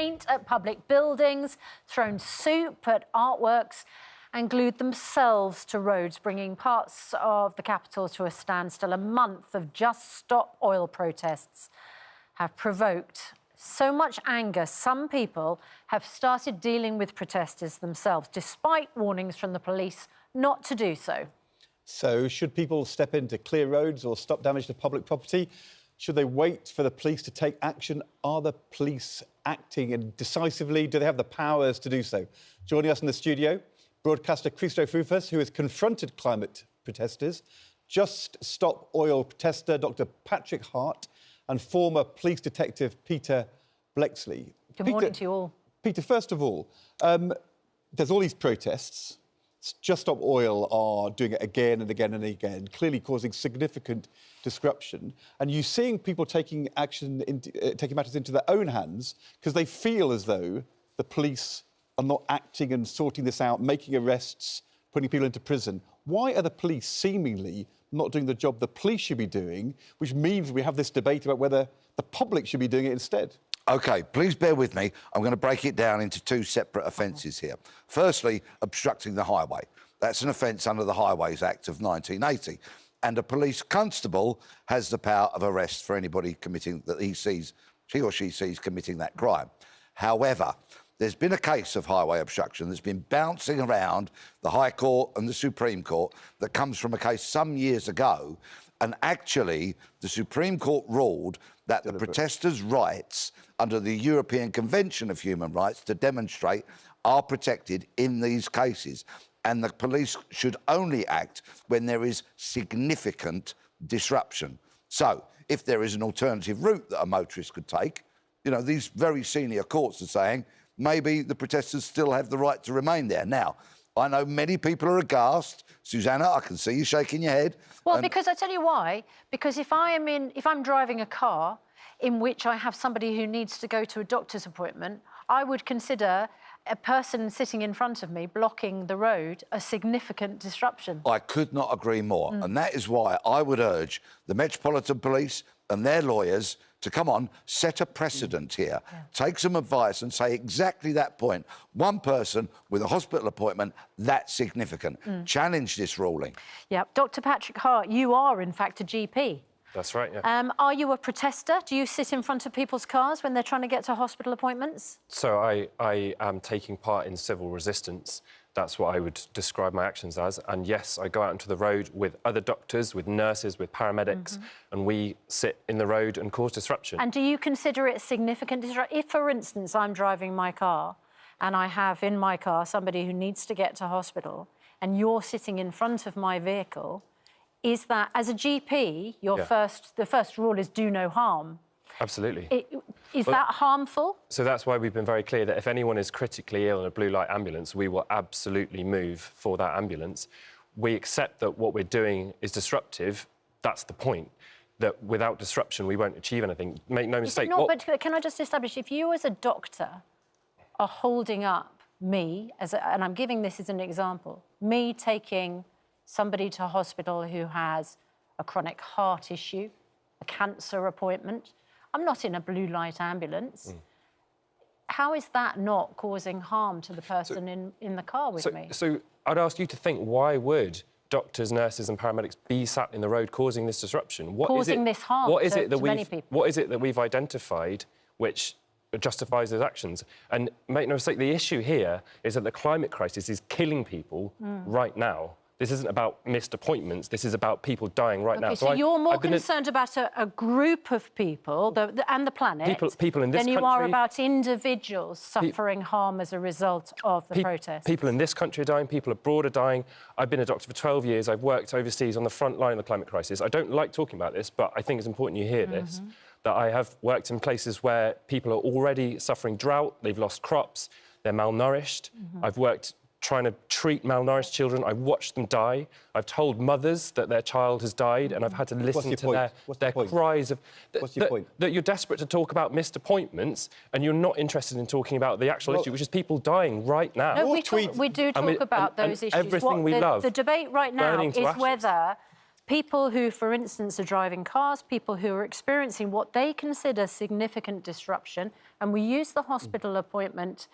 paint at public buildings, thrown soup at artworks and glued themselves to roads, bringing parts of the capital to a standstill. A month of Just Stop Oil protests have provoked so much anger, some people have started dealing with protesters themselves, despite warnings from the police not to do so. So, should people step in to clear roads or stop damage to public property? Should they wait for the police to take action? Are the police acting decisively? Do they have the powers to do so? Joining us in the studio, broadcaster Christoph Rufus, who has confronted climate protesters, Just Stop Oil protester Dr. Patrick Hart, and former police detective Peter Bleksley. Good morning to you all. Peter, first of all, there's all these protests. Just Stop Oil are doing it again and again and again, clearly causing significant disruption. And you're seeing people taking action, taking matters into their own hands because they feel as though the police are not acting and sorting this out, making arrests, putting people into prison. Why are the police seemingly not doing the job the police should be doing, which means we have this debate about whether the public should be doing it instead? OK, please bear with me. I'm going to break it down into two separate offences here. Firstly, obstructing the highway. That's an offence under the Highways Act of 1980. And a police constable has the power of arrest for anybody committing that he or she sees committing that crime. However, there's been a case of highway obstruction that's been bouncing around the High Court and the Supreme Court that comes from a case some years ago. And actually, the Supreme Court ruled that the protesters' rights under the European Convention of Human Rights to demonstrate are protected in these cases. And the police should only act when there is significant disruption. So, if there is an alternative route that a motorist could take, you know, these very senior courts are saying maybe the protesters still have the right to remain there. Now, I know many people are aghast. Susanna, I can see you shaking your head. Well, because I tell you why. Because if I'm driving a car in which I have somebody who needs to go to a doctor's appointment, I would consider a person sitting in front of me blocking the road a significant disruption. I could not agree more. And that is why I would urge the Metropolitan Police and their lawyers to come on, set a precedent here, take some advice and say exactly that point. One person with a hospital appointment, that's significant. Challenge this ruling. Yeah, Dr. Patrick Hart, you are in fact a GP. That's right, yeah. Are you a protester? Do you sit in front of people's cars when they're trying to get to hospital appointments? So I am taking part in civil resistance. That's what I would describe my actions as. And yes, I go out into the road with other doctors, with nurses, with paramedics, and we sit in the road and cause disruption. And do you consider it significant disruption? If, for instance, I'm driving my car and I have in my car somebody who needs to get to hospital and you're sitting in front of my vehicle, is that, as a GP, the first rule is do no harm? Absolutely. Is that harmful? So that's why we've been very clear that if anyone is critically ill in a blue light ambulance, we will absolutely move for that ambulance. We accept that what we're doing is disruptive. That's the point, that without disruption, we won't achieve anything. Make no mistake. But can I just establish, if you as a doctor are holding up me, and I'm giving this as an example, me taking somebody to hospital who has a chronic heart issue, a cancer appointment, I'm not in a blue light ambulance. How is that not causing harm to the person in the car with me? So I'd ask you to think, why would doctors, nurses and paramedics be sat in the road causing this disruption? This harm to many people. What is it that we've identified which justifies those actions? And make no mistake, the issue here is that the climate crisis is killing people right now. This isn't about missed appointments. This is about people dying right now. So you're more concerned about a group of people and the planet people in this than you country, are about individuals suffering harm as a result of the protest. People in this country are dying. People abroad are dying. I've been a doctor for 12 years. I've worked overseas on the front line of the climate crisis. I don't like talking about this, but I think it's important you hear this, that I have worked in places where people are already suffering drought. They've lost crops. They're malnourished. I've worked trying to treat malnourished children. I've watched them die. I've told mothers that their child has died, and I've had to listen to their cries of... What's your point? That you're desperate to talk about missed appointments, and you're not interested in talking about the actual issue, which is people dying right now. No, we do talk about those issues. Everything we love. The debate right now is whether people who, for instance, are driving cars, people who are experiencing what they consider significant disruption, and we use the hospital appointment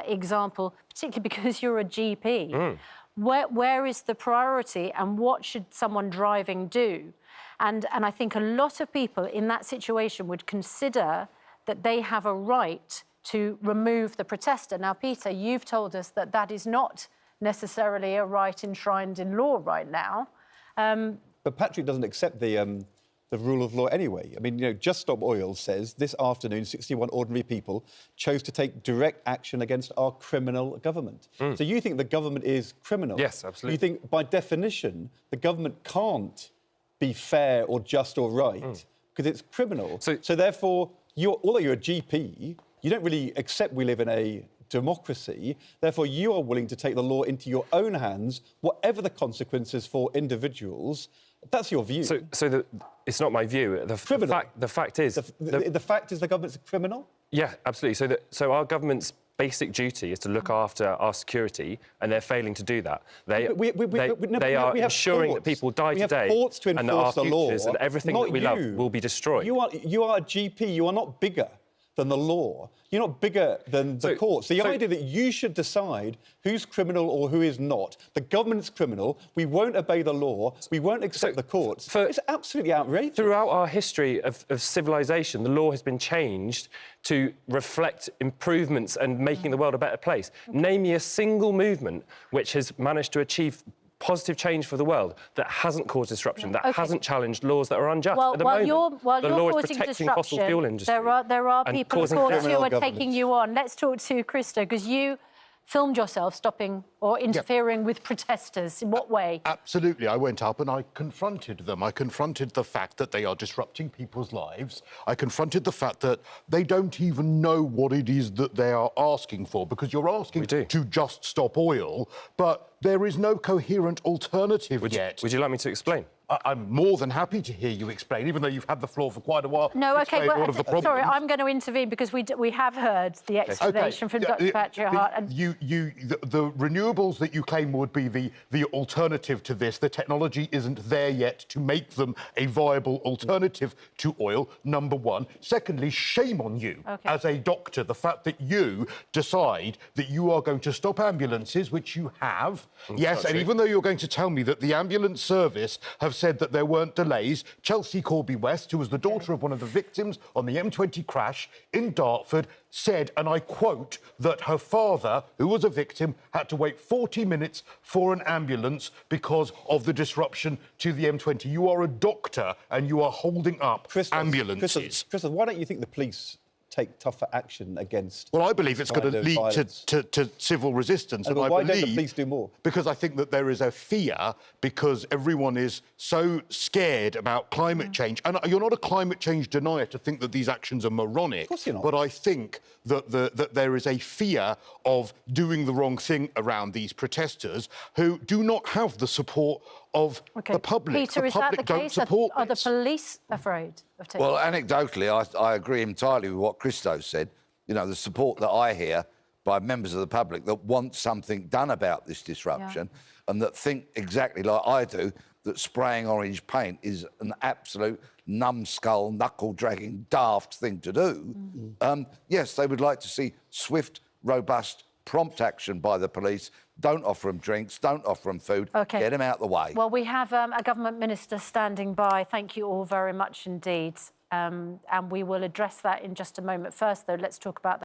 example, particularly because you're a GP. Where is the priority, and what should someone driving do? And I think a lot of people in that situation would consider that they have a right to remove the protester. Now, Peter, you've told us that that is not necessarily a right enshrined in law right now. But Patrick doesn't accept the rule of law anyway. I mean, you know, Just Stop Oil says this afternoon 61 ordinary people chose to take direct action against our criminal government. So you think the government is criminal? Yes, absolutely. You think, by definition, the government can't be fair or just or right because it's criminal. So therefore, although you're a GP, you don't really accept we live in a democracy. Therefore, you are willing to take the law into your own hands, whatever the consequences for individuals. That's your view. So it's not my view. The fact is... The fact is the government's a criminal? Yeah, absolutely. So our government's basic duty is to look after our security, and they're failing to do that. They are ensuring that people die today, and that our futures and everything that we love will be destroyed. You are a GP. You are not bigger than the law. You're not bigger than the courts. The idea that you should decide who's criminal or who is not. The government's criminal. We won't obey the law. We won't accept the courts. It's absolutely outrageous. Throughout our history of civilization, the law has been changed to reflect improvements and making the world a better place. Name me a single movement which has managed to achieve positive change for the world that hasn't caused disruption, that hasn't challenged laws that are unjust at the moment. While the you're law is causing protecting disruption, fossil fuel industry. there are people, of course, who are government. taking you on. Let's talk to Krista, because you filmed yourself stopping or interfering with protesters. In what way? Absolutely. I went up and I confronted them. I confronted the fact that they are disrupting people's lives. I confronted the fact that they don't even know what it is that they are asking for, because you're asking to just stop oil, but there is no coherent alternative yet. Would you like me to explain? I'm more than happy to hear you explain, even though you've had the floor for quite a while. No, OK, well, sorry, I'm I'm going to intervene because we have heard the explanation from Dr. Patrick Hart. The renewables that you claim would be the alternative to this, the technology isn't there yet to make them a viable alternative to oil, number one. Secondly, shame on you as a doctor, the fact that you decide that you are going to stop ambulances, which you have. Yes, and even though you're going to tell me that the ambulance service have said that there weren't delays, Chelsea Corby-West, who was the daughter of one of the victims on the M20 crash in Dartford, said, and I quote, that her father, who was a victim, had to wait 40 minutes for an ambulance because of the disruption to the M20. You are a doctor and you are holding up ambulances. Crystal, why don't you think the police take tougher action against... Well, I believe it's going to lead to civil resistance. And why don't the police do more? Because I think that there is a fear, because everyone is so scared about climate change. And you're not a climate change denier to think that these actions are moronic. Of course you're not. But I think that there is a fear of doing the wrong thing around these protesters who do not have the support of the public. Peter, is that the case? Are the police afraid of taking... Well, anecdotally, I agree entirely with what Christo said. You know, the support that I hear by members of the public that want something done about this disruption and that think exactly like I do, that spraying orange paint is an absolute numbskull, knuckle-dragging, daft thing to do. Yes, they would like to see swift, robust, prompt action by the police. Don't offer them drinks, don't offer them food, get them out the way. Well, we have a government minister standing by. Thank you all very much indeed. And we will address that in just a moment. First, though, let's talk about